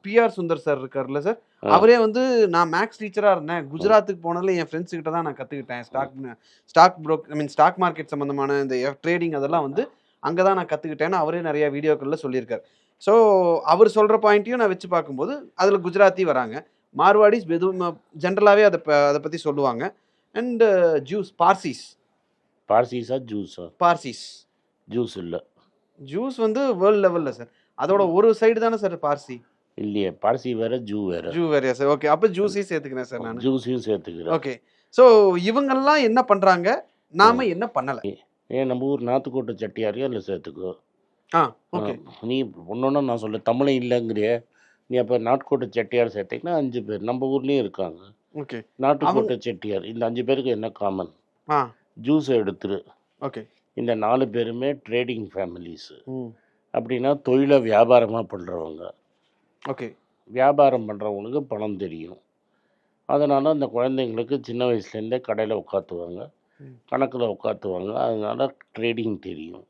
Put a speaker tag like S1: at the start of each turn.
S1: PR Sundar sir இருக்கார்ல sir,
S2: ஆ.
S1: அவரே வந்து நான் மேக்ஸ் டீச்சரா இருந்தேன். குஜராத்துக்கு போனதுல என் ஃப்ரெண்ட்ஸ் கிட்ட தான் நான் கத்துக்கிட்டேன். ஸ்டாக் மார்க்கெட் சம்பந்தமான இந்த ட்ரேடிங் அதெல்லாம் வந்து அங்க தான் நான் கத்துக்கிட்டேன்னு அவரே நெறைய வீடியோக்கள்ல சொல்லியிருக்காரு. ஸோ அவர் சொல்ற பாயிண்ட்டையும் நான் வச்சு பார்க்கும்போது, அதுல குஜராத்தி வராங்க. மார்வாடிஸ் ஜென்ரலாவே அத பத்தி சொல்லுவாங்க. அண்ட் பார்சிஸ்.
S2: பார்சிஸா? ஜூஸா?
S1: பார்சிஸ்.
S2: ஜூஸ் இல்ல.
S1: ஜூஸ் வந்து வேர்ல்ட் லெவல்ல சார். அதோட ஒரு சைடு தானே சார் பார்சி.
S2: இல்லையே. பார்சி வேற, ஜூ வேற.
S1: ஜூ வேறயா சார்? ஓகே. அப்ப ஜூஸையும் சேர்த்துக்கிறேன் சார் நானு.
S2: ஜூஸையும் சேர்த்துக்கிறேன்.
S1: ஓகே. ஸோ இவங்கெல்லாம் என்ன பண்றாங்க? நாம என்ன பண்ணல?
S2: ஏன் நம்ம ஊர் நாத்துக்கோட்டை செட்டியாரையும் அதில் சேர்த்துக்கோ.
S1: ஓகே.
S2: நீ ஒன்னொன்னு நான் சொல்ல தமிழே இல்லைங்கிறிய. நீ அப்போ நாட்டுக்கோட்டை செட்டியார் சேர்த்தீங்கன்னா 5 பேர் நம்ம ஊர்லேயும் இருக்காங்க.
S1: ஓகே.
S2: நாட்டுக்கோட்டை செட்டியார் இந்த 5 பேருக்கு என்ன காமன்? ஜூஸை எடுத்துரு.
S1: ஓகே.
S2: இந்த 4 பேருமே ட்ரேடிங் ஃபேமிலிஸு. அப்படின்னா தொழிலை வியாபாரமாக பண்ணுறவங்க.
S1: ஓகே.
S2: வியாபாரம் பண்ணுறவங்களுக்கு பணம் தெரியும். அதனால் அந்த குழந்தைங்களுக்கு சின்ன வயசுலேருந்தே கடையில் உட்காத்துவாங்க, கணக்கில் உட்காத்துவாங்க. அதனால் ட்ரேடிங் தெரியும்.